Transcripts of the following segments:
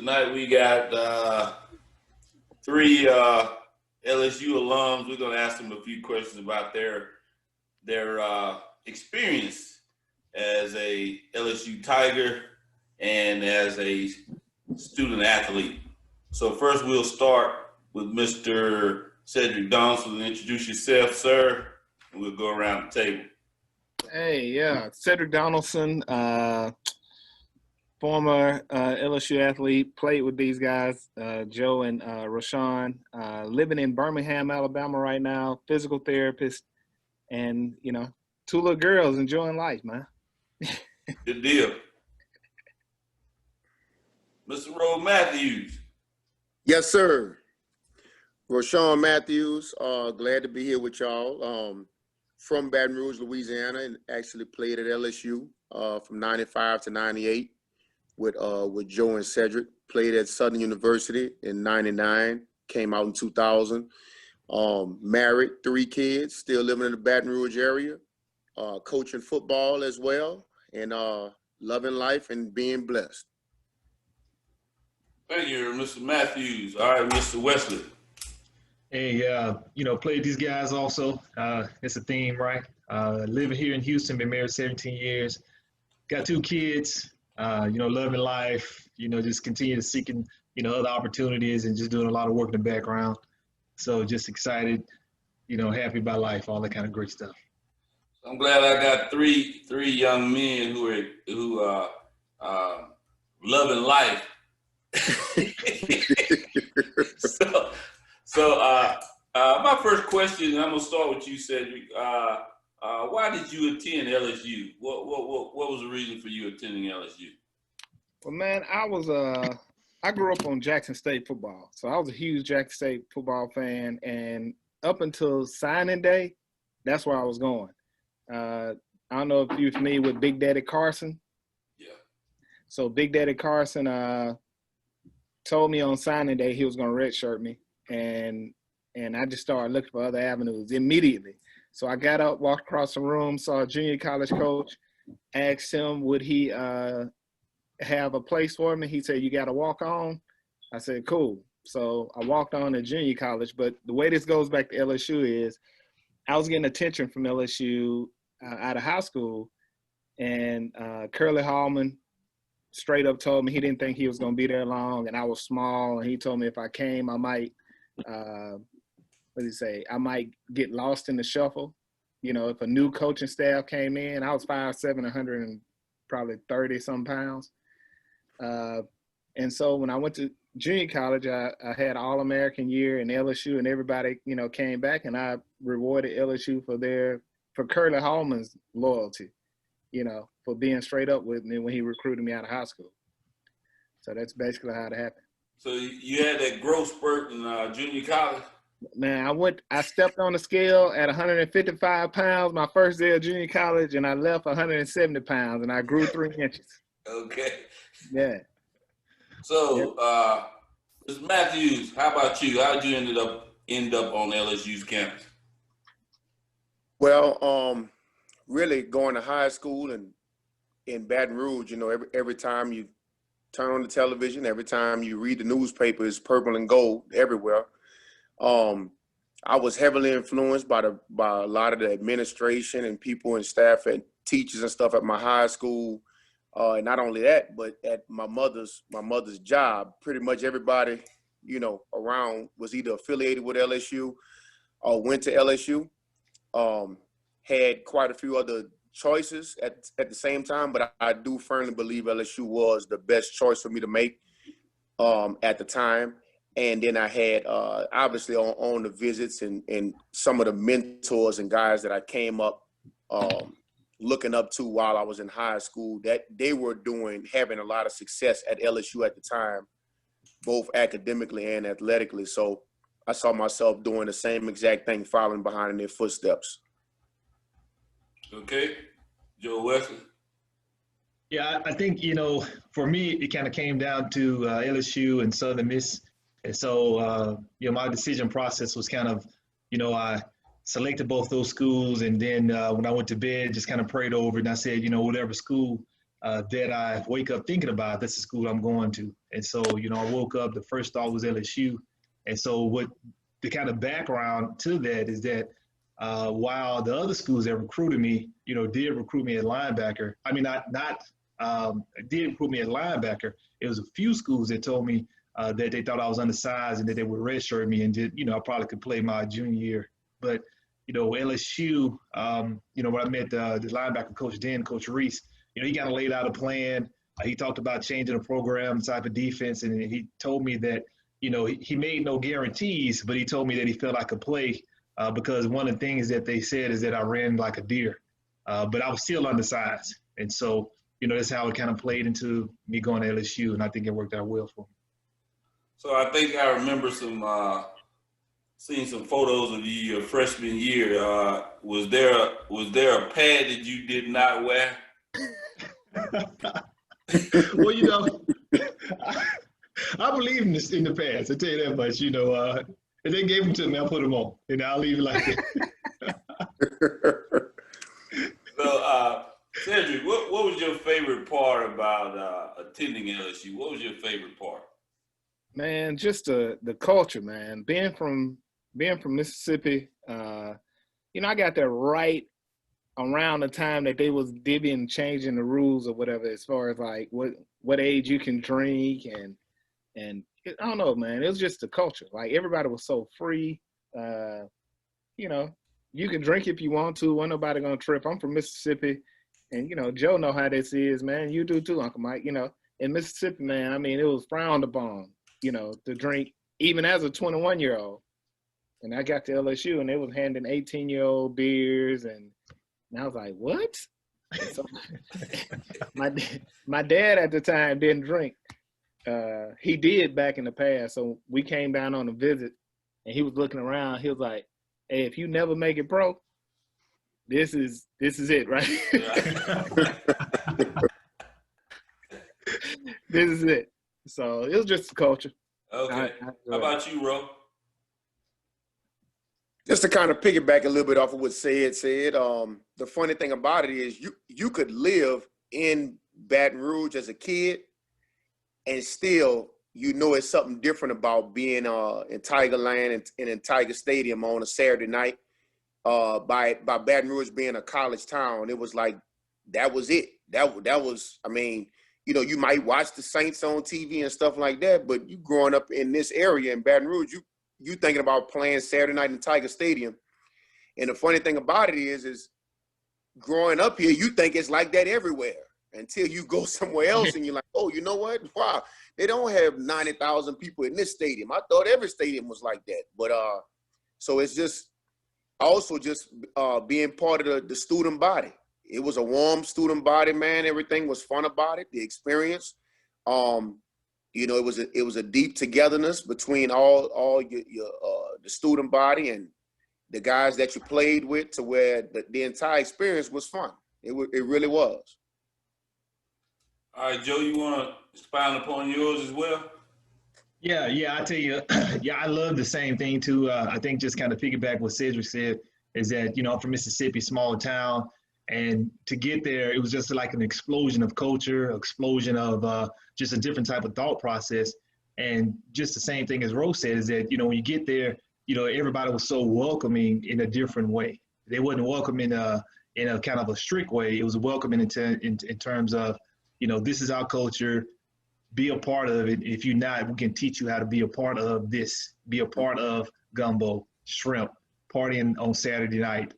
Tonight we got three LSU alums. We're going to ask them a few questions about their experience as a LSU Tiger and as a student athlete. So first we'll start with Mr. Cedric Donaldson. Introduce yourself, sir, and we'll go around the table. Hey, yeah, Cedric Donaldson, former LSU athlete, played with these guys, Joe and Rashawn, living in Birmingham, Alabama right now, physical therapist, and, you know, two little girls enjoying life, man. Good deal. Mr. Roe Matthews. Yes, sir. Rashawn Matthews, glad to be here with y'all. From Baton Rouge, Louisiana, and actually played at LSU from 95 to 98 with Joe and Cedric. Played at Southern University in 99, came out in 2000. Married, 3 kids, still living in the Baton Rouge area, coaching football as well, and loving life and being blessed. Thank you, Mr. Matthews. All right, Mr. Wesley. Hey, played these guys also. It's a theme, right? Living here in Houston, been married 17 years. Got 2 kids, loving life, just continue to seeking, other opportunities and just doing a lot of work in the background. So just excited, happy about life, all that kind of great stuff. I'm glad I got three young men who loving life. So my first question, I'm gonna start with you, Cedric. Why did you attend LSU? What was the reason for you attending LSU? Well, man, I grew up on Jackson State football, so I was a huge Jackson State football fan, and up until signing day, that's where I was going. I don't know if you're familiar with Big Daddy Carson. Yeah. So Big Daddy Carson told me on signing day he was going to redshirt me, and I just started looking for other avenues immediately. So I got up, walked across the room, saw a junior college coach, asked him would he have a place for me. He said, "You got to walk on." I said, "Cool." So I walked on to junior college. But the way this goes back to LSU is I was getting attention from LSU out of high school, and Curly Hallman straight up told me he didn't think he was going to be there long, and I was small, and he told me if I came, I might I might get lost in the shuffle. If a new coaching staff came in, I was 5'7", 100 and probably 30-some pounds. And so when I went to junior college, I had All-American year in LSU, and everybody, came back, and I rewarded LSU for Curly Hallman's loyalty, for being straight up with me when he recruited me out of high school. So that's basically how it happened. So you had that growth spurt in junior college? Man, I stepped on the scale at 155 pounds my first day of junior college, and I left 170 pounds, and I grew 3 inches. Okay. Yeah. So, Mr. Matthews, how about you? How did you end up on LSU's campus? Well, really going to high school and in Baton Rouge, every time you turn on the television, every time you read the newspaper, it's purple and gold everywhere. I was heavily influenced by a lot of the administration and people and staff and teachers and stuff at my high school. And not only that, but at my mother's job, pretty much everybody, around was either affiliated with LSU or went to LSU. Had quite a few other choices at the same time, but I do firmly believe LSU was the best choice for me to make at the time. And then I had obviously on the visits and some of the mentors and guys that I came up looking up to while I was in high school, that they were having a lot of success at LSU at the time, both academically and athletically. So I saw myself doing the same exact thing, following behind in their footsteps. Okay. Joe Wesley. Yeah, I think, for me, it kind of came down to LSU and Southern Miss. And so, my decision process was kind of, I selected both those schools. And then when I went to bed, just kind of prayed over it. And I said, whatever school that I wake up thinking about. That's the school I'm going to. And so, I woke up, the first thought was LSU. And so what the kind of background to that is that while the other schools that recruited me, did recruit me at linebacker, I mean, did recruit me at linebacker, it was a few schools that told me that they thought I was undersized and that they would redshirt me and did, I probably could play my junior year. But, LSU, when I met the linebacker coach then, Coach Reese, he kind of laid out a plan. He talked about changing the program, the type of defense, and he told me that, he made no guarantees, but he told me that he felt I could play because one of the things that they said is that I ran like a deer, but I was still undersized. And so, that's how it kind of played into me going to LSU, and I think it worked out well for me. So I think I remember seeing some photos of you your freshman year. Was there a pad that you did not wear? Well, I believe in the past. I tell you that much. If they gave them to me, I'll put them on, and I'll leave it like that. So, Cedric, what was your favorite part about attending LSU? What was your favorite part? Man, just the culture, man. Being from Mississippi, I got there right around the time that they was divvying, changing the rules or whatever, as far as like what age you can drink and I don't know, man. It was just the culture. Like everybody was so free. You can drink if you want to. Wasn't nobody gonna trip. I'm from Mississippi, and Joe know how this is, man. You do too, Uncle Mike. In Mississippi, man. I mean, it was frowned upon, to drink even as a 21-year-old. And I got to LSU, and they was handing 18-year-old beers, and I was like, what? So, my dad at the time didn't drink. He did back in the past. So we came down on a visit, and he was looking around. He was like, hey, if you never make it pro, this is it, right? This is it. So it was just the culture. Okay. How about you, Ro? Just to kind of piggyback a little bit off of what said, the funny thing about it is you could live in Baton Rouge as a kid and still, it's something different about being in Tigerland and in Tiger Stadium on a Saturday night. By Baton Rouge being a college town, it was like, that was it. That was, I mean, you might watch the Saints on TV and stuff like that, but you growing up in this area in Baton Rouge, you thinking about playing Saturday night in Tiger Stadium. And the funny thing about it is growing up here, you think it's like that everywhere until you go somewhere else and you're like, oh, you know what? Wow, they don't have 90,000 people in this stadium. I thought every stadium was like that. But so it's just also just being part of the student body. It was a warm student body, man. Everything was fun about it, the experience. It was a deep togetherness between all your the student body and the guys that you played with, to where the entire experience was fun. It really was. All right, Joe, you want to expound upon yours as well? Yeah, I tell you, I love the same thing too. I think just kind of piggyback what Cedric said is that, I'm from Mississippi, smaller town, and to get there, it was just like an explosion of culture, explosion of just a different type of thought process. And just the same thing as Rose said is that, when you get there, everybody was so welcoming in a different way. They wasn't welcoming in a kind of a strict way. It was welcoming in terms of, this is our culture, be a part of it. If you're not, we can teach you how to be a part of this, be a part of gumbo, shrimp, partying on Saturday night,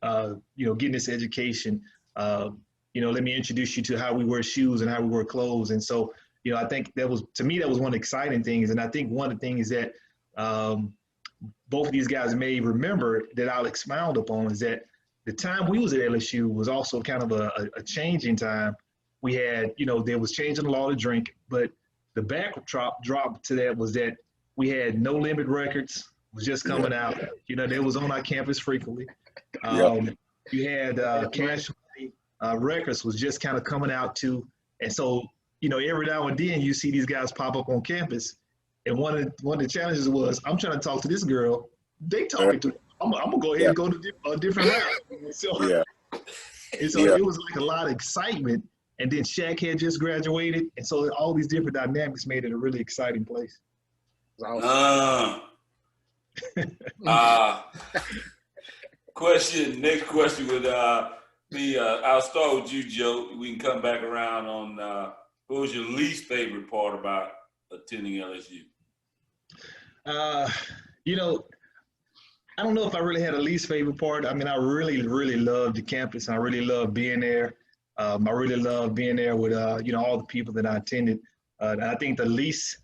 getting this education. Let me introduce you to how we wear shoes and how we wear clothes. And so, I think that was one of the exciting things. And I think one of the things that both of these guys may remember that I'll expound upon is that the time we was at LSU was also kind of a changing time. We had, there was changing the law to drink, but the backdrop to that was that we had No Limit Records was just coming out. They was on our campus frequently. You had Cash Money Records was just kind of coming out too. And so, every now and then you see these guys pop up on campus. And one of the challenges was, I'm trying to talk to this girl. They talking to me. I'm gonna go ahead and go to a different route. So, it was like a lot of excitement And then Shaq had just graduated. And so all these different dynamics made it a really exciting place. Next question would be, I'll start with you, Joe. We can come back around on what was your least favorite part about attending LSU? You know, I don't know if I really had a least favorite part. I mean, I really, really loved the campus. I really loved being there. I really loved being there with, all the people that I attended. And I think the least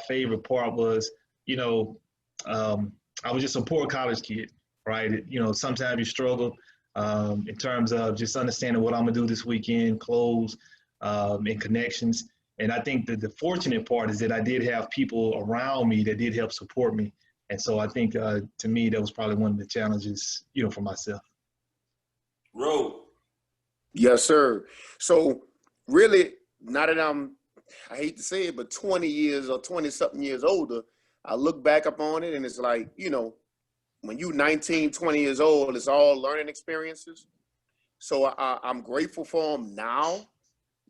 favorite part was, I was just a poor college kid, right? Sometimes you struggle in terms of just understanding what I'm going to do this weekend, clothes, and connections. And I think that the fortunate part is that I did have people around me that did help support me. And so I think, to me, that was probably one of the challenges, for myself. Ro. Yes, sir. So really, now that I hate to say it, but 20 years or 20-something years older, I look back upon it and it's like, when you 19, 20 years old, it's all learning experiences. So I'm grateful for them now.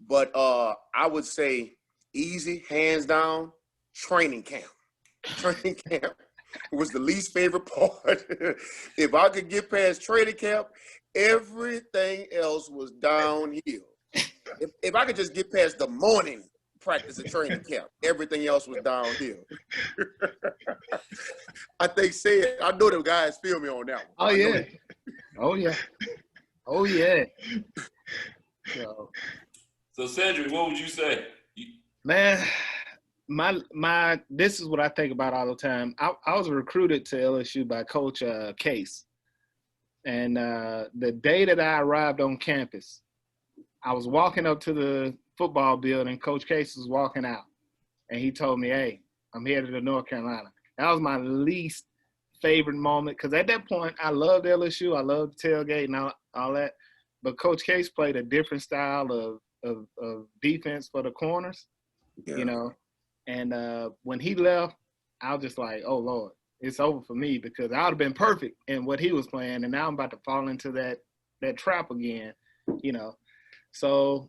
But I would say easy, hands down, training camp. Training camp was the least favorite part. If I could get past training camp, everything else was downhill. If I could just get past the morning practice at training camp, everything else was downhill. I know the guys feel me on that one. Oh yeah. So Cedric, what would you say? Man, this is what I think about all the time. I was recruited to LSU by Coach Case. And the day that I arrived on campus, I was walking up to the football building. Coach Case was walking out. And he told me, hey, I'm headed to North Carolina. That was my least favorite moment because at that point, I loved LSU. I loved the tailgate and all that. But Coach Case played a different style of defense for the corners, And when he left, I was just like, oh, Lord, it's over for me because I would have been perfect in what he was playing. And now I'm about to fall into that trap again, So,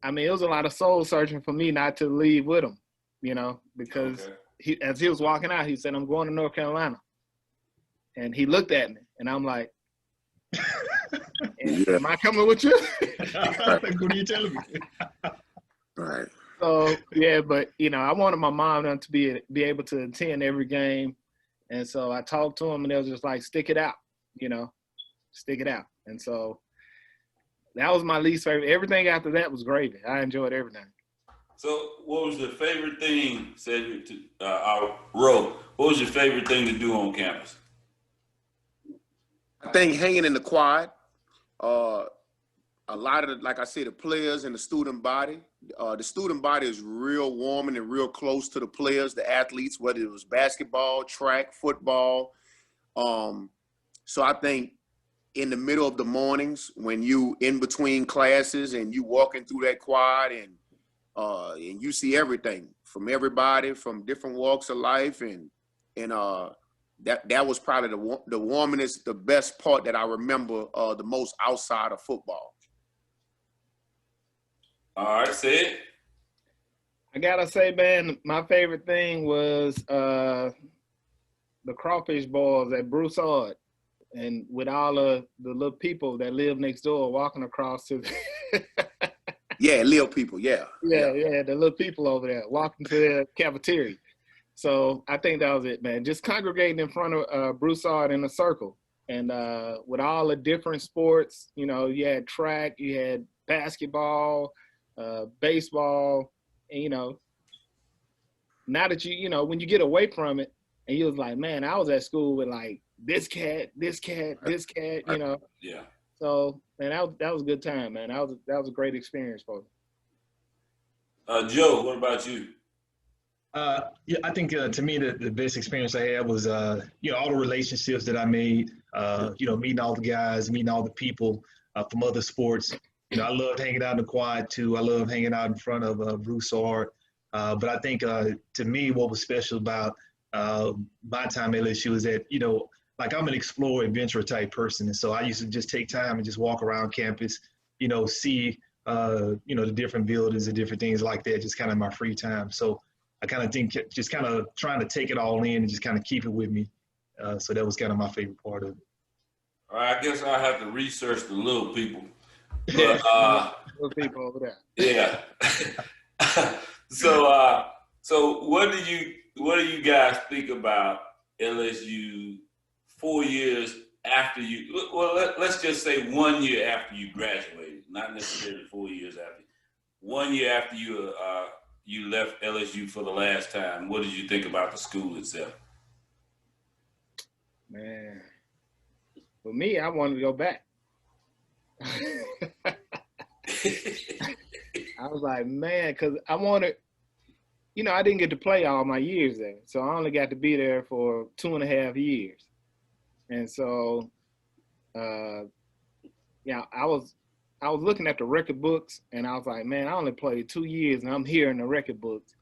I mean, it was a lot of soul searching for me not to leave with him, because as he was walking out, he said, I'm going to North Carolina. And he looked at me and I'm like, am I coming with you? What are you telling me? Right. So, yeah, but, I wanted my mom to be able to attend every game. And so I talked to him and they was just like, stick it out, stick it out. And so that was my least favorite. Everything after that was gravy. I enjoyed everything. So what was your favorite thing, Cedric, Ro, what was your favorite thing to do on campus? I think hanging in the quad. A lot of like I said, the players and the student body. The student body is real warm and real close to the players, the athletes, whether it was basketball, track, football. So I think in the middle of the mornings when you in between classes and you walking through that quad and you see everything from everybody from different walks of life and that was probably the warmest, the best part that I remember the most outside of football. All right, say it. I gotta say, man, my favorite thing was the crawfish balls at Broussard, and with all of the little people that live next door walking across to the Yeah, little people, yeah, the little people over there walking to the cafeteria. So I think that was it, man. Just congregating in front of Broussard in a circle, and with all the different sports, you had track, you had basketball, baseball, and now that when you get away from it and you was like, man, I was at school with like this cat, Yeah. So, man, that was a good time, man. That was a great experience for me. Joe, what about you? Yeah, I think to me the best experience I had was all the relationships that I made. Meeting all the guys, meeting all the people from other sports. I loved hanging out in the quad too. I love hanging out in front of Broussard. But I think to me, what was special about my time at LSU is that, like I'm an explorer, adventurer type person. And so I used to just take time and just walk around campus, see the different buildings and different things like that, just kind of in my free time. So I kind of think just kind of trying to take it all in and just kind of keep it with me. So that was kind of my favorite part of it. All right, I guess I'll have to research the little people. But Those people over there. yeah. So what do you guys think about LSU 4 years after you? Well, let's just say 1 year after you graduated, not necessarily 4 years after. 1 year after you left LSU for the last time. What did you think about the school itself? Man, for me, I wanted to go back. I was like, man, because I wanted, I didn't get to play all my years there. So I only got to be there for 2.5 years. And so, I was looking at the record books and I was like, man, I only played 2 years and I'm here in the record books.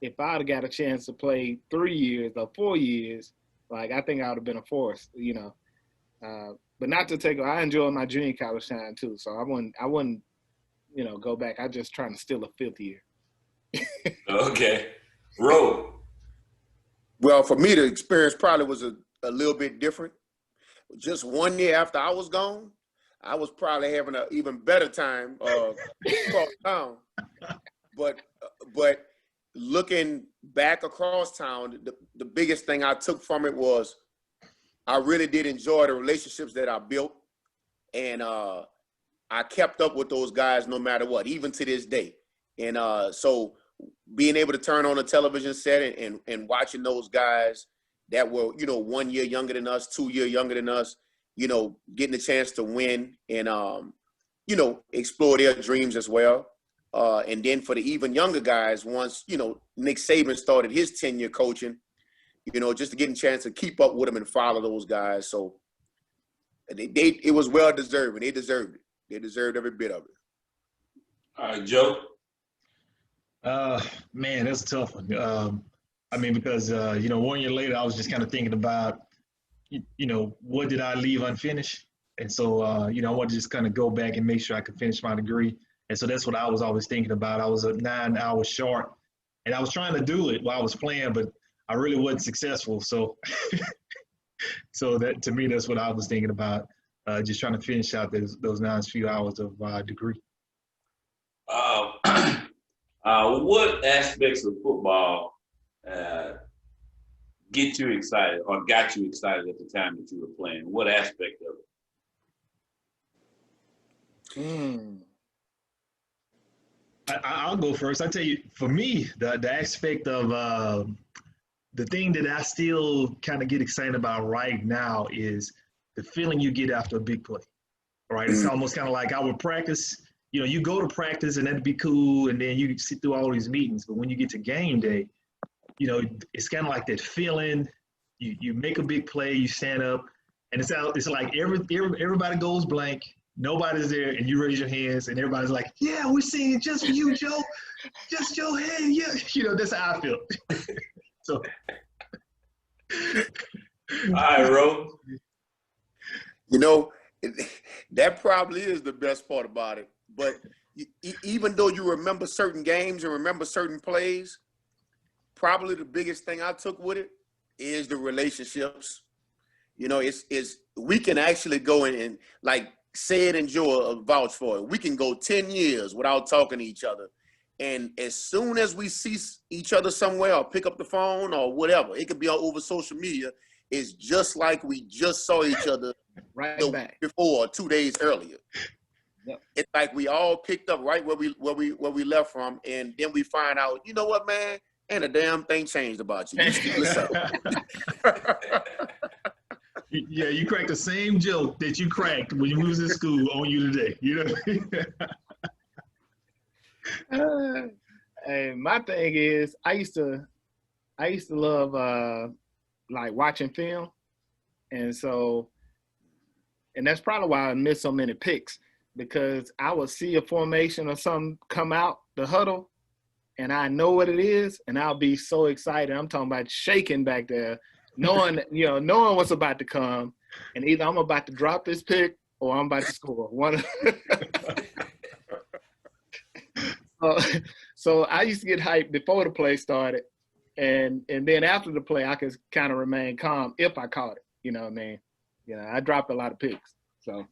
If I'd have got a chance to play 3 years or 4 years, like, I think I would have been a force, but not to take, I enjoyed my junior college time too. So I wouldn't, go back. I just trying to steal a 5th year. Okay. Ro. Well, for me, the experience probably was a little bit different. Just 1 year after I was gone, I was probably having an even better time across town. But looking back across town, the biggest thing I took from it was I really did enjoy the relationships that I built. And I kept up with those guys no matter what, even to this day. And so being able to turn on a television set and watching those guys that were, 1 year younger than us, 2 years younger than us, getting a chance to win and, explore their dreams as well. And then for the even younger guys, once, Nick Saban started his tenure coaching, just to get a chance to keep up with them and follow those guys. So it was well deserved, and they deserved it. They deserved every bit of it. All right, Joe. Man, that's a tough one. Because 1 year later, I was just kind of thinking about, what did I leave unfinished? And so, I wanted to just kind of go back and make sure I could finish my degree. And so that's what I was always thinking about. I was 9 hours short, and I was trying to do it while I was playing, but I really wasn't successful. So, so that to me, that's what I was thinking about. Just trying to finish out those nice few hours of degree. What aspects of football get you excited or got you excited at the time that you were playing? What aspect of it? I'll go first. I tell you, for me, the aspect of the thing that I still kind of get excited about right now is the feeling you get after a big play. All right, it's almost kind of like I would practice. You go to practice and that'd be cool, and then you sit through all these meetings. But when you get to game day, it's kind of like that feeling. You make a big play, you stand up, and it's like everybody goes blank. Nobody's there, and you raise your hands, and everybody's like, "Yeah, we're singing just for you, Joe. Just Joe, hey, yeah." That's how I feel. So, all right, Ro. That probably is the best part about it. But even though you remember certain games and remember certain plays, probably the biggest thing I took with it is the relationships. It's we can actually go in and like say it and Joe vouch for it. We can go 10 years without talking to each other. And as soon as we see each other somewhere or pick up the phone or whatever, it could be all over social media, it's just like we just saw each other Right the back. week before or 2 days earlier. Yep. It's like we all picked up right where we left from, and then we find out, you know what, man, ain't a damn thing changed about you. You still up. Yeah, you cracked the same joke that you cracked when you was in school on you today. Hey, my thing is, I used to love like watching film, and that's probably why I missed so many picks, because I would see a formation or something come out the huddle, and I know what it is, and I'll be so excited. I'm talking about shaking back there, knowing what's about to come, and either I'm about to drop this pick or I'm about to score. Uh, so I used to get hyped before the play started, and then after the play, I could kind of remain calm if I caught it. You know what I mean? I dropped a lot of picks. So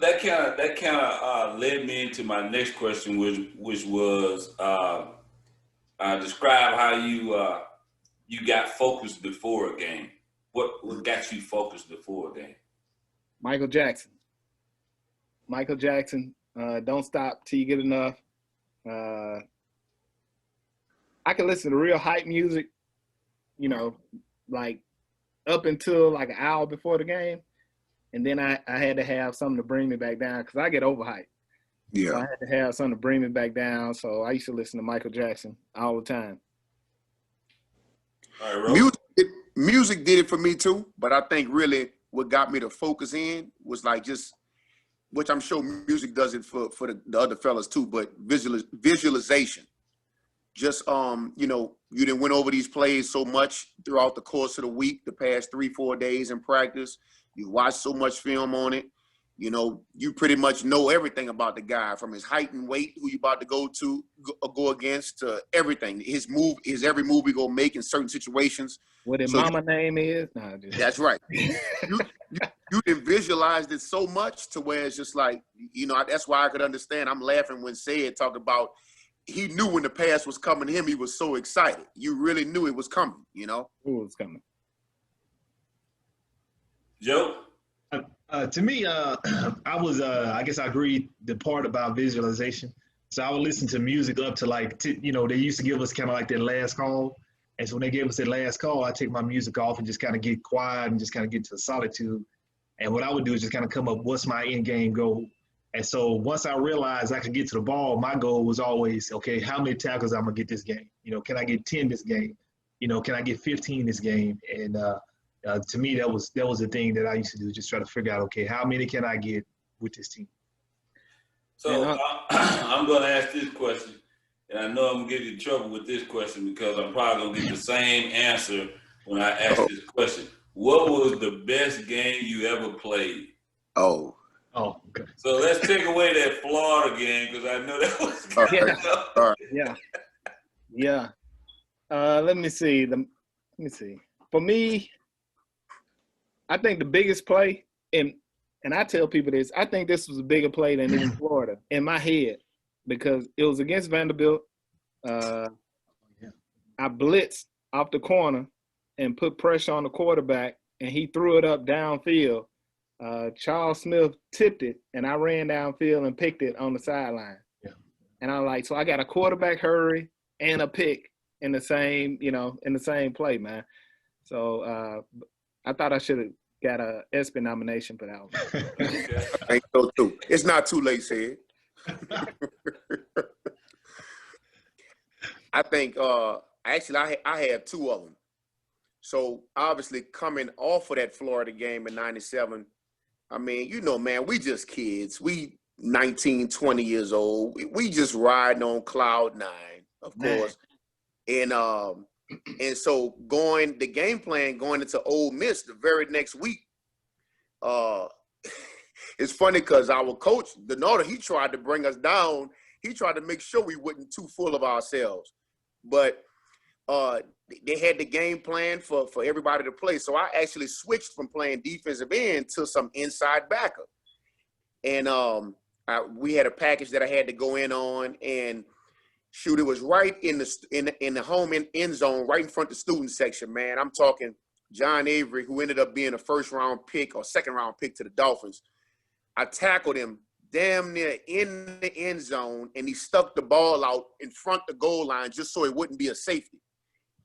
that kind of led me into my next question, which was describe how you got focused before a game. What got you focused before a game? Michael Jackson. Don't stop till you get enough. I can listen to real hype music, like up until like an hour before the game. And then I had to have something to bring me back down because I get overhyped. Yeah. So I had to have something to bring me back down. So I used to listen to Michael Jackson all the time. All right, Ro. Music did it for me too, but I think really what got me to focus in was like just, which I'm sure music does it for the other fellas too, but visualization. Just you didn't went over these plays so much throughout the course of the week, the past 3-4 days in practice. You watch so much film on it. You pretty much know everything about the guy, from his height and weight, who you about to go against, to everything. His every move he gonna make in certain situations. What his mama name is? Nah, that's right. you didn't visualize it so much to where it's just like, that's why I could understand. I'm laughing when Said talked about he knew when the pass was coming to him. He was so excited. You really knew it was coming. It was coming. Joe? To me, I was, I guess I agree the part about visualization. So I would listen to music up to they used to give us kind of like that last call. And so when they gave us that last call, I take my music off and just kind of get quiet and just kind of get to solitude. And what I would do is just kind of come up, what's my end game goal? And so once I realized I could get to the ball, my goal was always, okay, how many tackles I'm going to get this game? Can I get 10 this game? Can I get 15 this game? And to me, that was the thing that I used to do, just try to figure out, okay, how many can I get with this team? So I'm going to ask this question, and I know I'm going to get in trouble with this question because I'm probably going to get the same answer when I ask this question. What was the best game you ever played? Oh, okay. So let's take away that Florida game because I know that was good. All right. Yeah. Let me see. For me, I think the biggest play, and I tell people this, I think this was a bigger play than in Florida in my head because it was against Vanderbilt. I blitzed off the corner and put pressure on the quarterback, and he threw it up downfield. Charles Smith tipped it, and I ran downfield and picked it on the sideline. Yeah. And I'm like, so I got a quarterback hurry and a pick in the same play, man. So I thought I should have got a ESPN nomination for that one. I think so too. It's not too late, Sid. I think actually I have two of them. So obviously coming off of that Florida game in '97, I mean, man, we just kids. We 19, 20 years old. We just riding on cloud nine, of course. And so the game plan going into Ole Miss the very next week, it's funny because our coach, Denota, he tried to bring us down. He tried to make sure we wasn't too full of ourselves. But they had the game plan for everybody to play. So I actually switched from playing defensive end to some inside backer. And we had a package that I had to go in on, and shoot, it was right in the home end zone, right in front of the student section, man. I'm talking John Avery, who ended up being a first-round pick or second-round pick to the Dolphins. I tackled him damn near in the end zone, and he stuck the ball out in front of the goal line just so it wouldn't be a safety.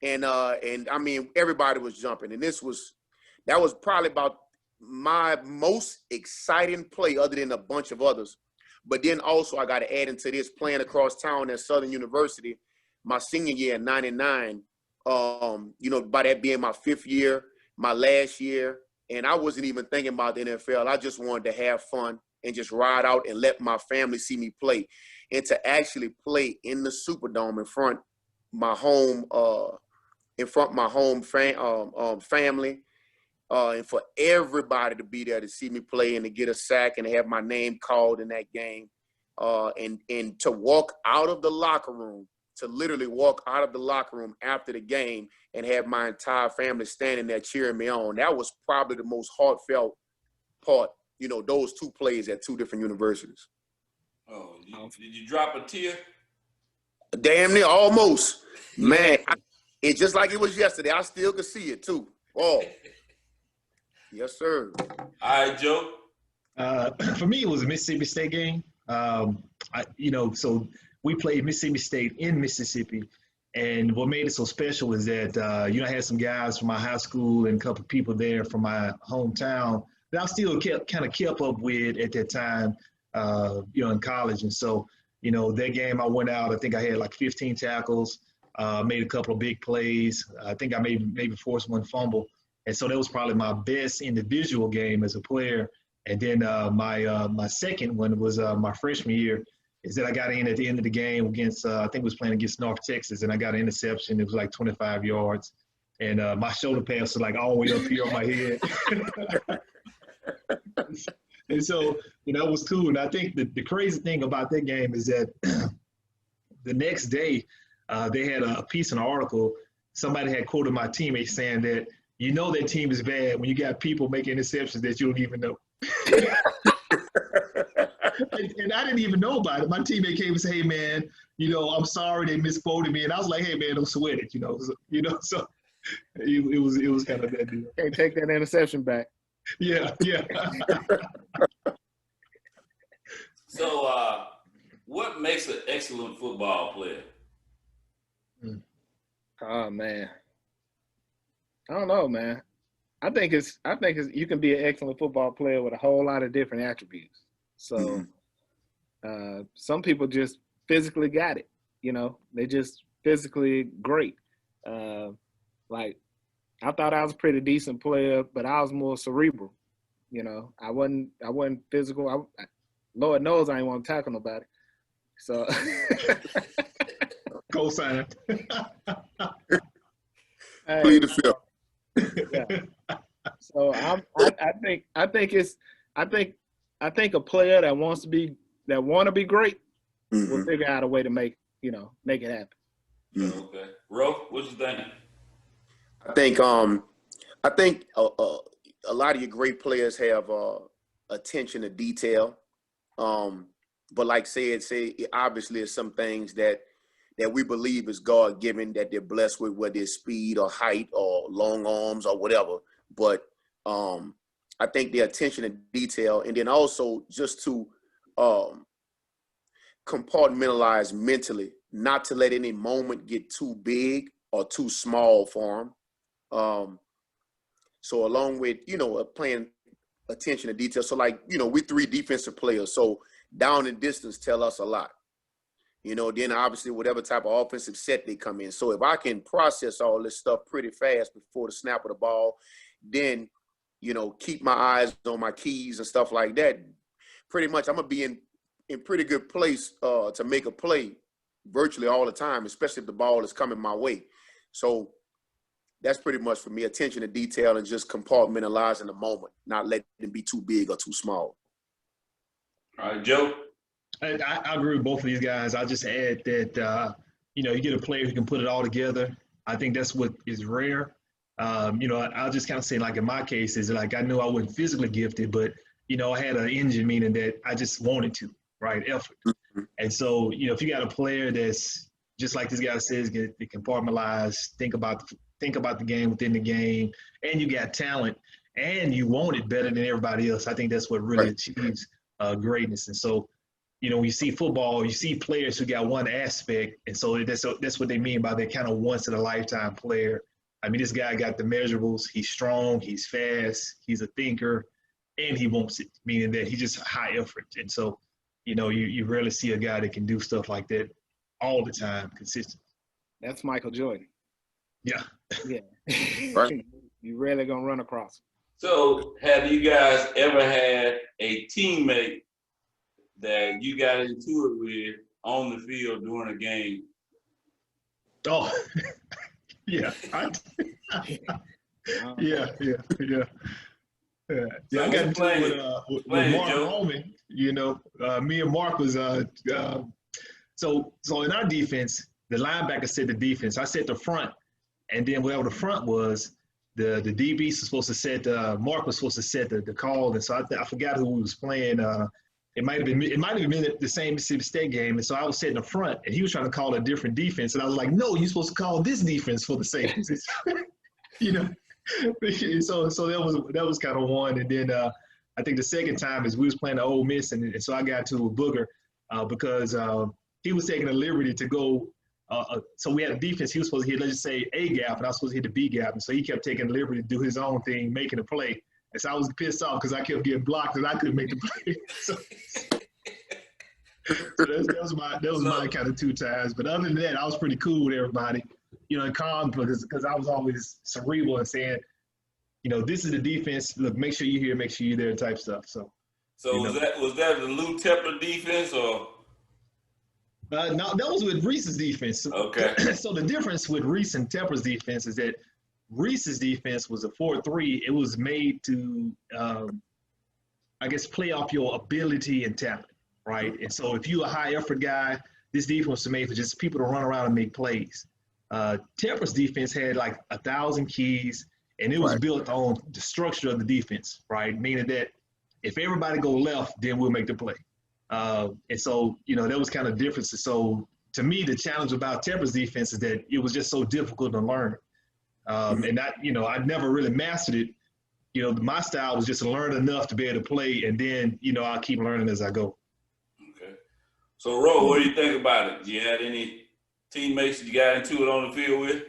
And I mean, everybody was jumping, and that was probably about my most exciting play, other than a bunch of others. But then also I got to add into this, playing across town at Southern University, my senior year in '99. By that being my fifth year, my last year, and I wasn't even thinking about the NFL. I just wanted to have fun and just ride out and let my family see me play, and to actually play in the Superdome in front of my home family, and for everybody to be there to see me play and to get a sack and have my name called in that game. and to walk out of the locker room, to literally walk out of the locker room after the game and have my entire family standing there cheering me on. That was probably the most heartfelt part, those two plays at two different universities. Oh, did you drop a tear? Damn near, almost. Man, it's just like it was yesterday. I still could see it too. Oh, yes, sir. All right, Joe. For me, it was a Mississippi State game. So we played Mississippi State in Mississippi, and what made it so special is that I had some guys from my high school and a couple of people there from my hometown that I still kept up with at that time, in college. And so, that game I went out, I think I had like 15 tackles, made a couple of big plays. I think I maybe forced one fumble. And so that was probably my best individual game as a player. And then my second one was my freshman year, is that I got in at the end of the game against, I think it was playing against North Texas, and I got an interception. It was like 25 yards. And my shoulder pads were like all the way up here on my head. And so, that was cool. And I think the crazy thing about that game is that the next day they had a piece in an article. Somebody had quoted my teammates saying that, that team is bad when you got people making interceptions that you don't even know. and I didn't even know about it. My teammate came and said, "Hey, man, I'm sorry they misquoted me." And I was like, "Hey, man, don't sweat it." So it was kind of that deal. Can't take that interception back. Yeah. So, what makes an excellent football player? Oh man, I don't know, man. I think it's you can be an excellent football player with a whole lot of different attributes. So some people just physically got it. They just physically great. Like I thought I was a pretty decent player, but I was more cerebral. I wasn't physical. Lord knows I ain't want to tackle nobody. So co-sign. Plead the fifth. Yeah. So I think a player that want to be great will figure out a way to make it happen. Okay, Ro, what you think? I think a lot of your great players have attention to detail, but like said, obviously there's some things that we believe is God given, that they're blessed with, whether it's speed or height or long arms or whatever. But I think the attention to detail, and then also just to compartmentalize mentally, not to let any moment get too big or too small for them. So along with, paying attention to detail. So like, we three defensive players. So down and distance tell us a lot. Then obviously whatever type of offensive set they come in. So if I can process all this stuff pretty fast before the snap of the ball, then, keep my eyes on my keys and stuff like that, pretty much I'm going to be in pretty good place to make a play virtually all the time, especially if the ball is coming my way. So that's pretty much for me, attention to detail and just compartmentalizing the moment, not letting it be too big or too small. All right, Joe. I agree with both of these guys. I'll just add that, you get a player who can put it all together. I think that's what is rare. I'll just kind of say, like in my case, is like I knew I wasn't physically gifted, but, I had an engine, meaning that I just wanted to, right? Effort. And so, if you got a player that's just like this guy says, they compartmentalize, think about the game within the game, and you got talent, and you want it better than everybody else. I think that's what really achieves greatness. And so, when you see football, you see players who got one aspect, and so that's what they mean by that kind of once-in-a-lifetime player. I mean, this guy got the measurables. He's strong, he's fast, he's a thinker, and he wants it, meaning that he's just high effort. And so, you rarely see a guy that can do stuff like that all the time, consistent. That's Michael Jordan. Yeah. Yeah. Right. You rarely gonna run across him. So, have you guys ever had a teammate that you got into it with on the field during a game? Oh, yeah. Yeah. Yeah, I got into it with explain it, Mark Joe. Roman. You know, me and Mark was so in our defense, the linebacker set the defense. I set the front, and then whatever the front was, the DBs was supposed to set. Mark was supposed to set the call, and so I forgot who we was playing. It might have been the same Mississippi State game, and so I was sitting in the front, and he was trying to call a different defense, and I was like, "No, you're supposed to call this defense for the safeties," you know. So that was kind of one, and then I think the second time is we was playing the Ole Miss, and so I got to a Booger because he was taking a liberty to go. So we had a defense. He was supposed to hit, let's just say, A gap, and I was supposed to hit the B gap, and so he kept taking the liberty to do his own thing, making a play. And so I was pissed off because I kept getting blocked and I couldn't make the play. So that was my kind of two times. But other than that, I was pretty cool with everybody, you know, and calm because I was always cerebral and saying, you know, this is the defense. Look, make sure you're here, make sure you're there, type stuff. So was that the Lou Tepper defense or? No, that was with Reese's defense. Okay. So the difference with Reese and Tepper's defense is that Reese's defense was a 4-3. It was made to, I guess, play off your ability and talent, right? And so if you're a high effort guy, this defense was made for just people to run around and make plays. Tepper's defense had like 1,000 keys, and it was built on the structure of the defense, right? Meaning that if everybody go left, then we'll make the play. And so, you know, that was kind of differences. So to me, the challenge about Tepper's defense is that it was just so difficult to learn. And that, you know, I never really mastered it. You know, my style was just to learn enough to be able to play, and then, you know, I'll keep learning as I go. Okay. So, Ro, what do you think about it? Do you have any teammates that you got into it on the field with?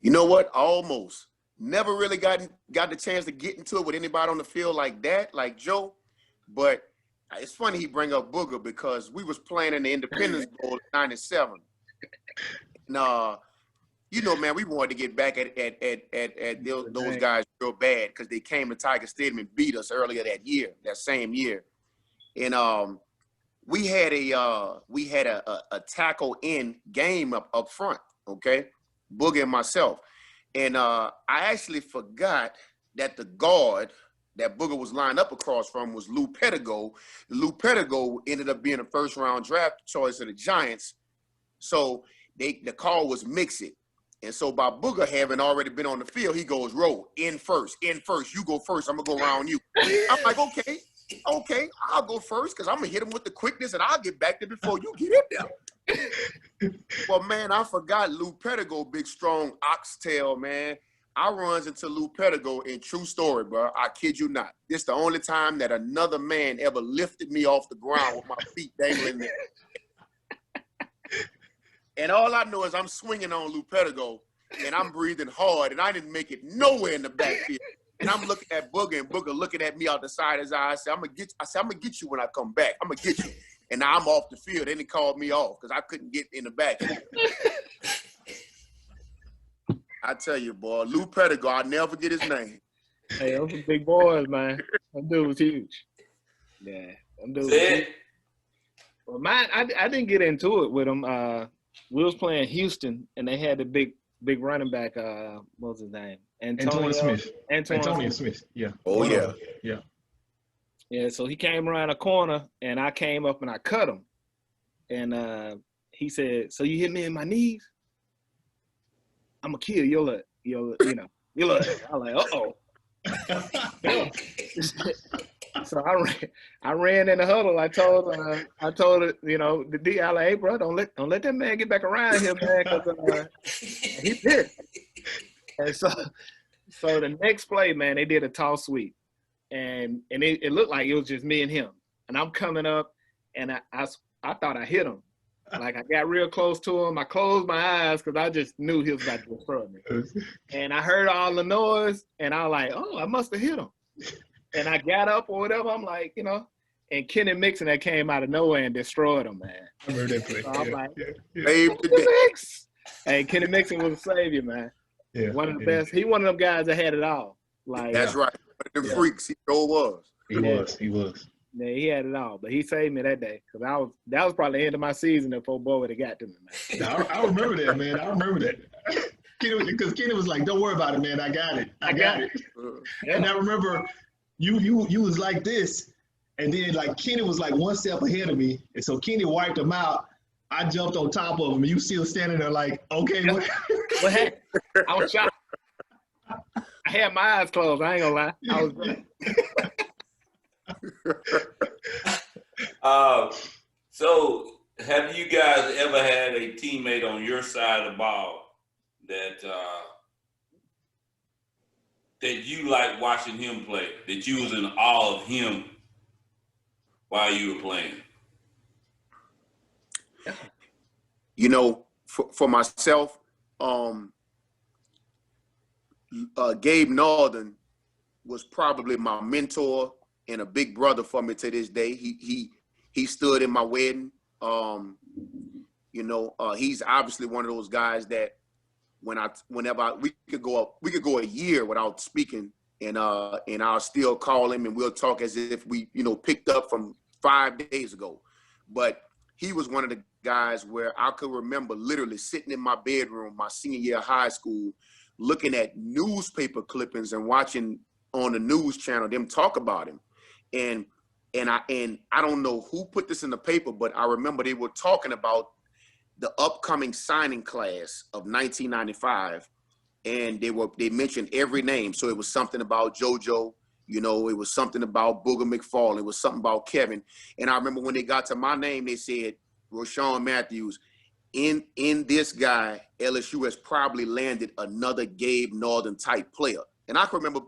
You know what? Almost. Never really got the chance to get into it with anybody on the field like that, like Joe. But it's funny he bring up Booger because we was playing in the Independence Bowl in '97. And, you know, man, we wanted to get back at those guys real bad because they came to Tiger Stadium and beat us earlier that same year. And we had a tackle in game up front, okay? Booger and myself. And I actually forgot that the guard that Booger was lined up across from was Lou Pettigo. Lou Pettigo ended up being a first-round draft choice of the Giants. So the call was mix it. And so by Booger having already been on the field, he goes, "Roll, in first, you go first, I'm going to go around you." I'm like, okay, I'll go first because I'm going to hit him with the quickness and I'll get back there before you get in there. Well, man, I forgot Lou Pettigo, big, strong oxtail, man. I runs into Lou Pettigo in true story, bro. I kid you not. This the only time that another man ever lifted me off the ground with my feet dangling there. And all I know is I'm swinging on Lou Pettigo, and I'm breathing hard, and I didn't make it nowhere in the backfield. And I'm looking at Booger, and Booger looking at me out the side of his eye. I said, I'm gonna get you when I come back. I'm gonna get you. And now I'm off the field. Then he called me off because I couldn't get in the backfield. I tell you, boy, Lou Pettigo, I'll never forget his name. Hey, those are big boys, man. That dude was huge. Yeah, them dudes was huge. Well, mine, I didn't get into it with him. We was playing Houston, and they had the big running back. What was his name? Antonio Smith. Antonio Smith. Yeah. Oh, yeah. Yeah. Yeah, so he came around a corner, and I came up and I cut him. And he said, "So you hit me in my knees? I'm going to kill your look. Your look." I was like, uh-oh. So I ran in the huddle. I told you know, the D, I like, "Hey, bro, don't let that man get back around here, man, because he's pissed." And so the next play, man, they did a toss sweep, and it looked like it was just me and him. And I'm coming up, and I thought I hit him. Like, I got real close to him. I closed my eyes because I just knew he was about to destroy me. And I heard all the noise, and I was like, "Oh, I must have hit him." And I got up or whatever. I'm like, you know, and Kenny Mixon that came out of nowhere and destroyed him, man. I remember that play. So I'm like, Saved the day. Mix. Hey, Kenny Mixon was a savior, man. Yeah. One of the best. He one of them guys that had it all. Like, That's right. One of them freaks, he sure was. He was. Yeah, he had it all, but he saved me that day because that was probably the end of my season if old boy would have got to me, man. I remember that, man. I remember that. Because Kenny was like, "Don't worry about it, man. I got it. I got it." And I remember you was like this, and then like Kenny was like one step ahead of me, and so Kenny wiped him out. I jumped on top of him, and you still standing there like, okay, what? What happened? I was shocked. I had my eyes closed. I ain't gonna lie. I was. So have you guys ever had a teammate on your side of the ball that that you like watching him play, that you was in awe of him while you were playing? You know, for myself, Gabe Northern was probably my mentor and a big brother for me to this day. He stood in my wedding. You know, he's obviously one of those guys that we could go a year without speaking, and I'll still call him and we'll talk as if we, you know, picked up from 5 days ago. But he was one of the guys where I could remember literally sitting in my bedroom my senior year of high school, looking at newspaper clippings and watching on the news channel them talk about him. And I don't know who put this in the paper, but I remember they were talking about the upcoming signing class of 1995, and they mentioned every name. So it was something about JoJo, you know, it was something about Booger McFarland, it was something about Kevin. And I remember when they got to my name, they said, Rashawn Matthews, in this guy, LSU has probably landed another Gabe Northern type player. And I can remember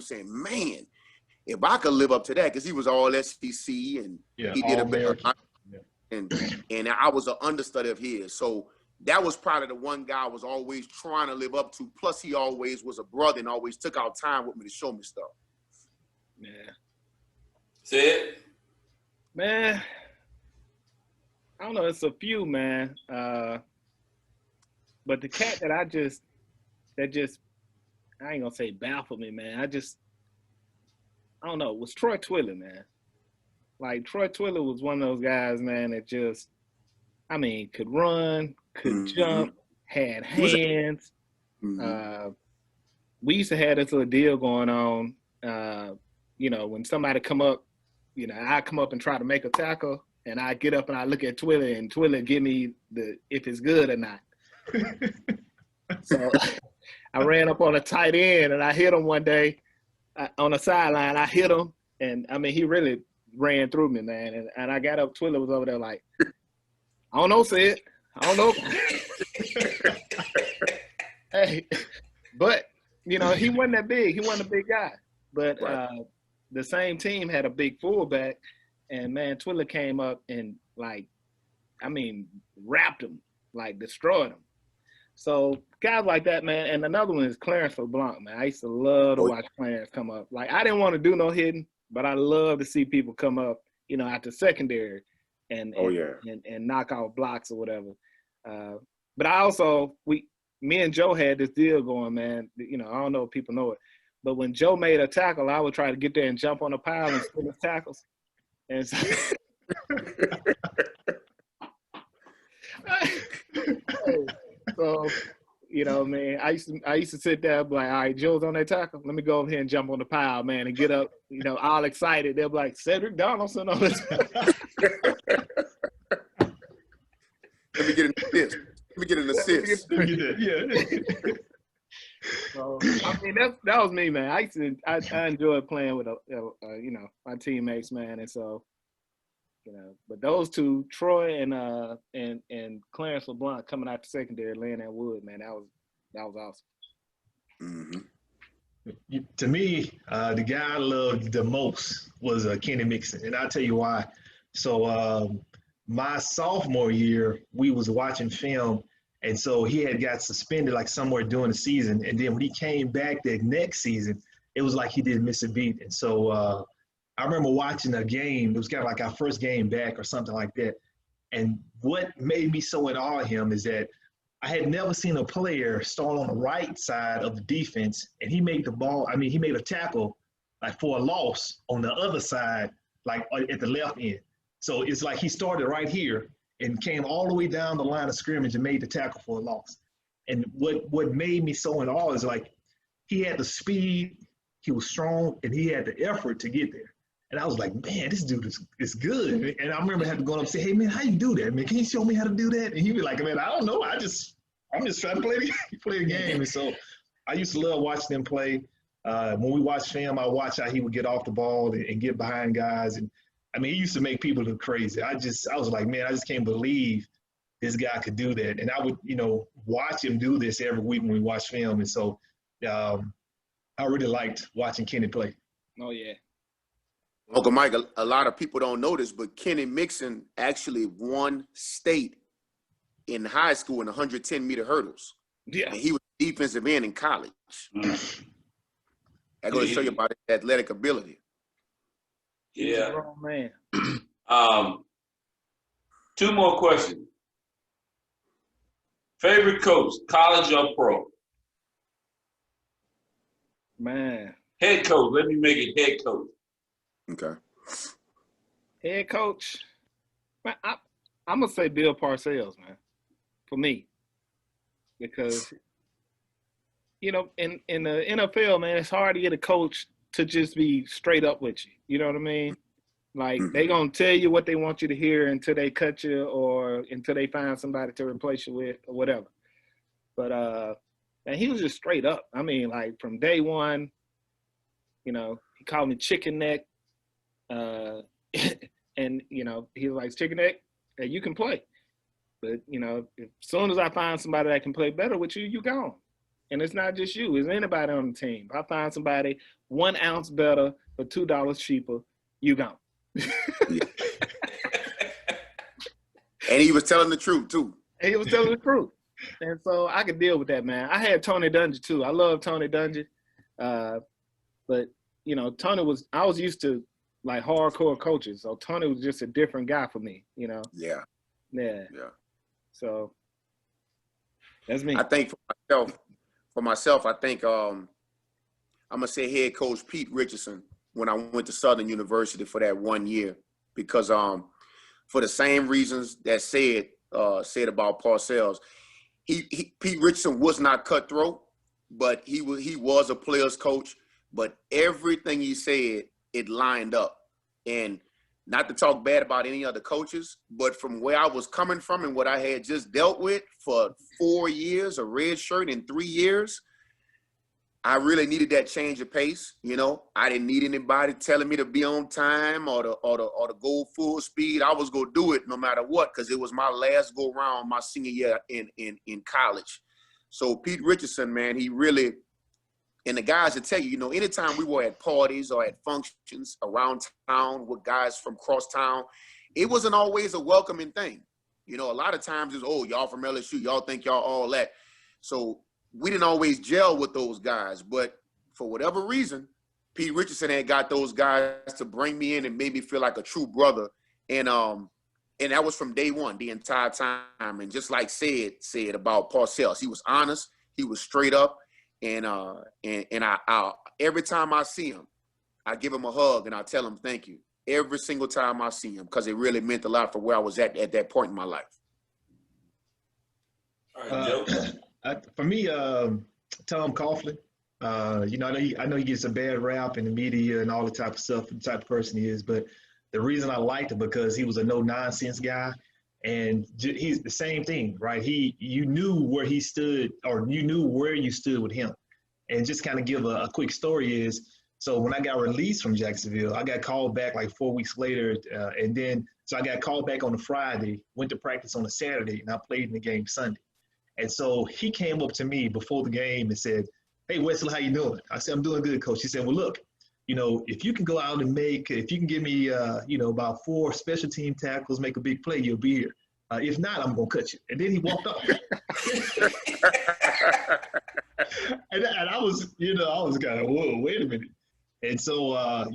saying, man, if I could live up to that, because he was all SEC and he did a bit, and I was an understudy of his. So that was probably the one guy I was always trying to live up to. Plus, he always was a brother and always took out time with me to show me stuff. Yeah. Say it. Man, I don't know. It's a few, man. But the cat that I ain't gonna say baffled me, man. I don't know. It was Troy Twiller, man. Like, Troy Twiller was one of those guys, man, that just, I mean, could run, could jump, had hands. We used to have this little deal going on. You know, when somebody come up, you know, I come up and try to make a tackle, and I get up and I look at Twiller, and Twiller give me if it's good or not. So I ran up on a tight end, and I hit him one day on the sideline. I hit him, and I mean, he really ran through me, man. And I got up, Twiller was over there like, I don't know, Sid. I don't know. Hey, but, you know, he wasn't that big. He wasn't a big guy. But the same team had a big fullback, and, man, Twiller came up and, like, I mean, wrapped him, like, destroyed him. So guys like that, man. And another one is Clarence LeBlanc, man. I used to love to watch Clarence come up. Like, I didn't want to do no hitting, but I love to see people come up, you know, after secondary and knock out blocks or whatever. But I also, me and Joe had this deal going, man. You know, I don't know if people know it, but when Joe made a tackle, I would try to get there and jump on the pile and steal his tackles. And so, so, you know, man, I used to sit there and be like, all right, Joe's on that tackle. Let me go over here and jump on the pile, man, and get up, you know, all excited. They'll be like, Cedric Donaldson on this. Let me get an assist. Let me get an assist. Yeah. So, I mean, that was me, man. I enjoyed playing with, you know, my teammates, man. And so, you know, but those two, Troy and Clarence LeBlanc coming out the secondary, laying that wood, man, that was awesome. To me, the guy I loved the most was Kenny Mixon, and I'll tell you why. So my sophomore year, we was watching film, and so he had got suspended like somewhere during the season, and then when he came back that next season, it was like he didn't miss a beat. And so I remember watching a game. It was kind of like our first game back or something like that. And what made me so in awe of him is that I had never seen a player start on the right side of the defense, and he made a tackle like for a loss on the other side, like at the left end. So it's like he started right here and came all the way down the line of scrimmage and made the tackle for a loss. And what made me so in awe is like he had the speed, he was strong, and he had the effort to get there. And I was like, man, this dude is good. And I remember having to go up and say, hey, man, how you do that, man? Can you show me how to do that? And he'd be like, man, I don't know. I'm just trying to play the game. And so I used to love watching them play. When we watched film, I watched how he would get off the ball and get behind guys. And I mean, he used to make people look crazy. I was like, man, I just can't believe this guy could do that. And I would, watch him do this every week when we watch film. And so I really liked watching Kenny play. Oh, yeah. Uncle Mike, a lot of people don't know this, but Kenny Mixon actually won state in high school in 110-meter hurdles. Yeah. And he was defensive end in college. I go to show you about his athletic ability. Yeah. Oh, man. 2 more questions. Favorite coach, college or pro? Man. Head coach. Let me make it head coach. Okay. Head coach. Man, I'm going to say Bill Parcells, man, for me. Because, in the NFL, man, it's hard to get a coach to just be straight up with you. You know what I mean? Like, they going to tell you what they want you to hear until they cut you or until they find somebody to replace you with or whatever. But, man, he was just straight up. I mean, like, from day one, he called me chicken neck. And, he was like, chicken neck, hey, you can play. But, as soon as I find somebody that can play better with you, you gone. And it's not just you. It's anybody on the team. If I find somebody 1 ounce better for $2 cheaper, you gone. And he was telling the truth, too. And he was telling the truth. And so I could deal with that, man. I had Tony Dungy, too. I love Tony Dungy. But, Tony I was used to, like, hardcore coaches. So Tony was just a different guy for me, Yeah. Yeah. So that's me. I think for myself, I think I'm gonna say head coach Pete Richardson when I went to Southern University for that 1 year, because for the same reasons that said about Parcells, Pete Richardson was not cutthroat, but he was a player's coach. But everything he said, it lined up. And not to talk bad about any other coaches, but from where I was coming from and what I had just dealt with for 4 years, a red shirt in 3 years, I really needed that change of pace. I didn't need anybody telling me to be on time or to go full speed. I was gonna do it no matter what, because it was my last go round my senior year in college. So Pete Richardson, man, he really. And the guys will tell you, anytime we were at parties or at functions around town with guys from cross town, it wasn't always a welcoming thing. A lot of times it's, oh, y'all from LSU, y'all think y'all all that. So we didn't always gel with those guys. But for whatever reason, Pete Richardson had got those guys to bring me in and made me feel like a true brother. And that was from day one, the entire time. And just like said about Parcells, he was honest, he was straight up. And I every time I see him, I give him a hug and I tell him thank you every single time I see him, because it really meant a lot for where I was at that point in my life. All right, Joe. For me, Tom Coughlin. I know he gets a bad rap in the media and all the type of stuff, the type of person he is. But the reason I liked him because he was a no nonsense guy. And he's the same thing, right? You knew where he stood, or you knew where you stood with him. And just kind of give a quick story is, so when I got released from Jacksonville, I got called back like 4 weeks later. So I got called back on a Friday, went to practice on a Saturday, and I played in the game Sunday. And so he came up to me before the game and said, hey, Wesley, how you doing? I said, I'm doing good, coach. He said, well, look, if you can go out and if you can give me, about 4 special team tackles, make a big play, you'll be here. If not, I'm going to cut you. And then he walked off. and I was kind of, whoa, wait a minute. And so, I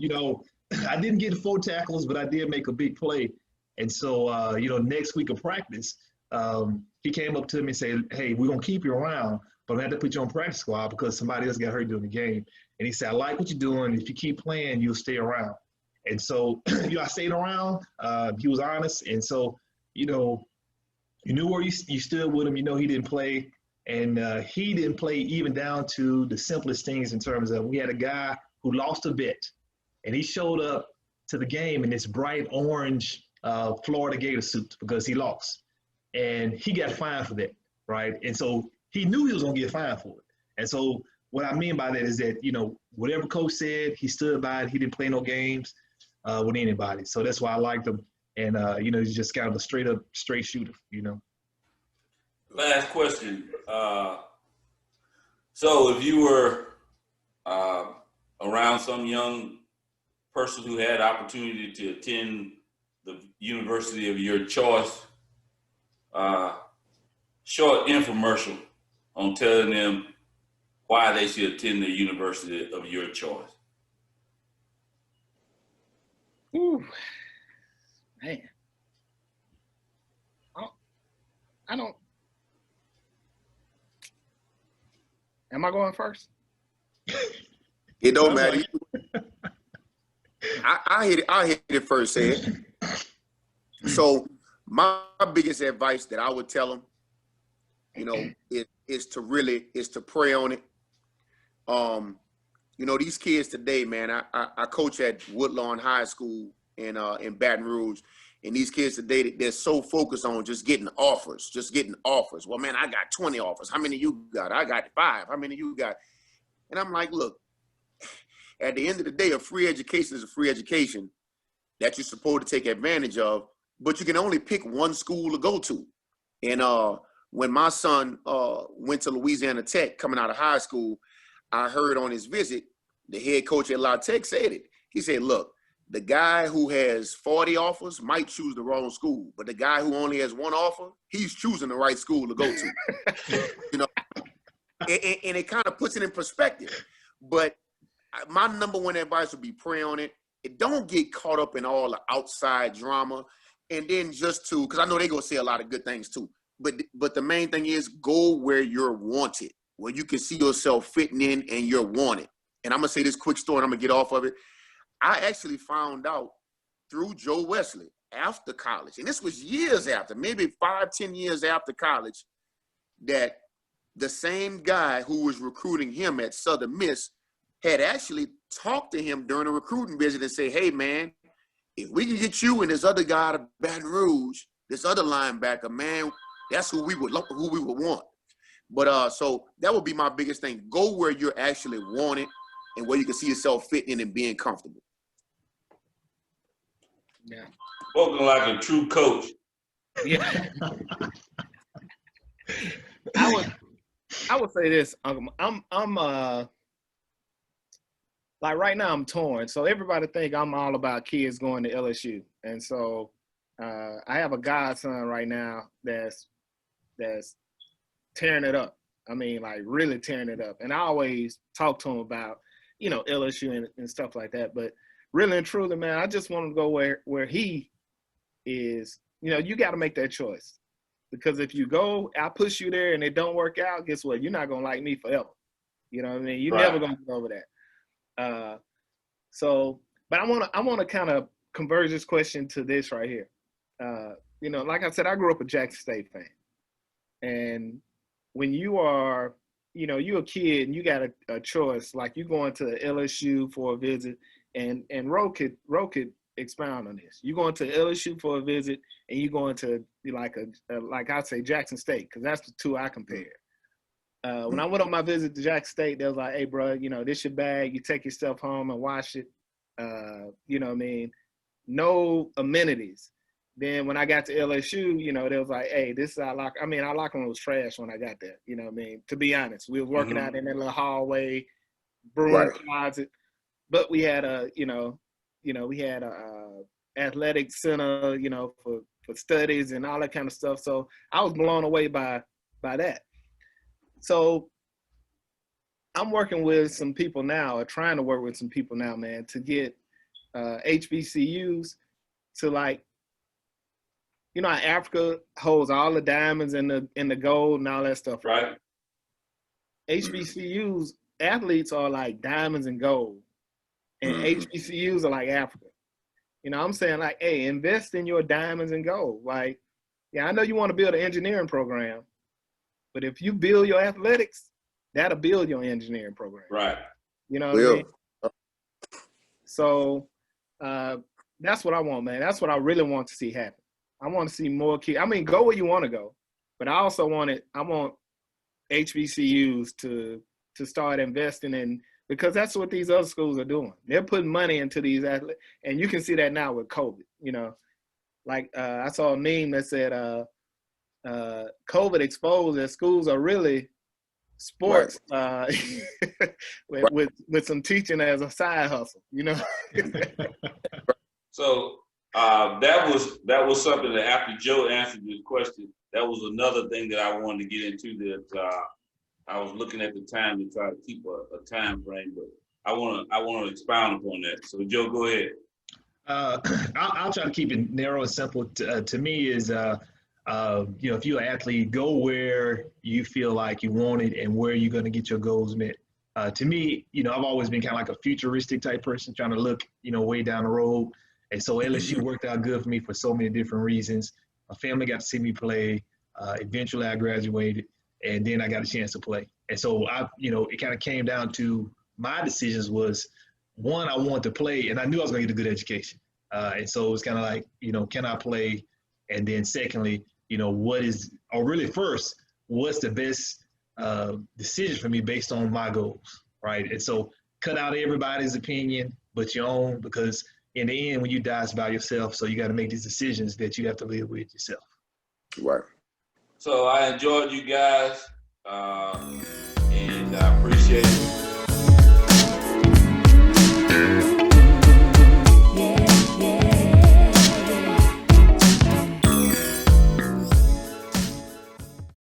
didn't get 4 tackles, but I did make a big play. And so, next week of practice, he came up to me and said, hey, we're going to keep you around, but I'm going to have to put you on practice squad because somebody else got hurt during the game. And he said, I like what you're doing. If you keep playing, you'll stay around. And so, I stayed around. He was honest. And so, you knew where you stood with him. He didn't play. And he didn't play even down to the simplest things in terms of we had a guy who lost a bet, and he showed up to the game in this bright orange Florida Gator suit because he lost, and he got fined for that, right? And so he knew he was gonna get fined for it. And so what I mean by that is that, you know, whatever coach said, he stood by it. He didn't play no games with anybody. So that's why I liked him. And you know, he's just kind of a straight shooter, you know. Last question. So if you were around some young person who had opportunity to attend the university of your choice, short infomercial on telling them why they should attend the university of your choice. Ooh, man. I don't. Am I going first? It don't matter. I hit it first, Ed. So my biggest advice that I would tell them, you know, is to pray on it. You know, these kids today, man, I coach at Woodlawn High School in Baton Rouge, and these kids today, they're so focused on just getting offers. Well, man, I got 20 offers. How many you got? I got 5. How many you got? And I'm like, look, at the end of the day, a free education is a free education that you're supposed to take advantage of, but you can only pick one school to go to. And when my son went to Louisiana Tech coming out of high school, I heard on his visit, the head coach at La Tech said it. He said, look, the guy who has 40 offers might choose the wrong school, but the guy who only has 1 offer, he's choosing the right school to go to. You know, and it kind of puts it in perspective. But my number one advice would be pray on it. Don't get caught up in all the outside drama. And then just to, because I know they're going to say a lot of good things too. But the main thing is go where you're wanted, where you can see yourself fitting in and you're wanted. And I'm going to say this quick story and I'm going to get off of it. I actually found out through Joe Wesley after college, and this was years after, maybe 5-10 years after college, that the same guy who was recruiting him at Southern Miss had actually talked to him during a recruiting visit and say, hey, man, if we can get you and this other guy out of Baton Rouge, this other linebacker, man, that's who we would want. But so that would be my biggest thing. Go where you're actually wanted and where you can see yourself fitting in and being comfortable. Yeah. Spoken like a true coach. Yeah. I would say this. I'm like right now I'm torn. So everybody think I'm all about kids going to LSU, and so I have a godson right now that's tearing it up. I mean, like really tearing it up. And I always talk to him about, you know, LSU and stuff like that. But really and truly, man, I just want to go where he is. You know, you got to make that choice. Because if you go, I push you there and it don't work out, guess what? You're not going to like me forever. You know what I mean? You're never going to get over that. But I want to kind of converge this question to this right here. You know, like I said, I grew up a Jackson State fan. And when you are, you know, you're a kid and you got a choice, like you going to LSU for a visit, and Ro could expound on this. You going to LSU for a visit, and you going to like I say Jackson State, because that's the two I compare. When I went on my visit to Jackson State, they was like, "Hey, bro, you know, this your bag. You take your stuff home and wash it. You know what I mean? No amenities." Then when I got to LSU, you know, they was like, "Hey, this is our locker." I mean, our locker room was trash when I got there. You know what I mean? To be honest, we was working out in that little hallway, broom closet, but we had we had a athletic center, you know, for studies and all that kind of stuff. So I was blown away by that. So I'm working with some people now, or trying to work with some people now, man, to get HBCUs to, like, you know, how Africa holds all the diamonds and the gold and all that stuff. Right. HBCUs athletes are like diamonds and gold, and HBCUs are like Africa. You know, I'm saying, like, hey, invest in your diamonds and gold. Like, yeah, I know you want to build an engineering program, but if you build your athletics, that'll build your engineering program. Right. You know what I mean? So that's what I want, man. That's what I really want to see happen. I want to see more kids. I mean, go where you want to go, but I also I want HBCUs to start investing in, because that's what these other schools are doing. They're putting money into these athletes, and you can see that now with COVID. You know, like I saw a meme that said COVID exposed that schools are really sports with some teaching as a side hustle. You know. So that was something that after Joe answered this question, that was another thing that I wanted to get into that I was looking at the time to try to keep a time frame, but I want to expound upon that. So Joe, go ahead. I'll try to keep it narrow and simple. To me is, if you're an athlete, go where you feel like you want it and where you're going to get your goals met. To me, I've always been kind of like a futuristic type person, trying to look, way down the road. And so LSU worked out good for me for so many different reasons. My family got to see me play. Eventually I graduated, and then I got a chance to play. And so it kind of came down to my decisions was, one, I wanted to play, and I knew I was going to get a good education. And so it was kind of like, can I play? And then secondly, first, what's the best decision for me based on my goals, right? And so cut out everybody's opinion but your own, because in the end, when you die, it's about yourself. So you got to make these decisions that you have to live with yourself. Right. So I enjoyed you guys, and I appreciate it.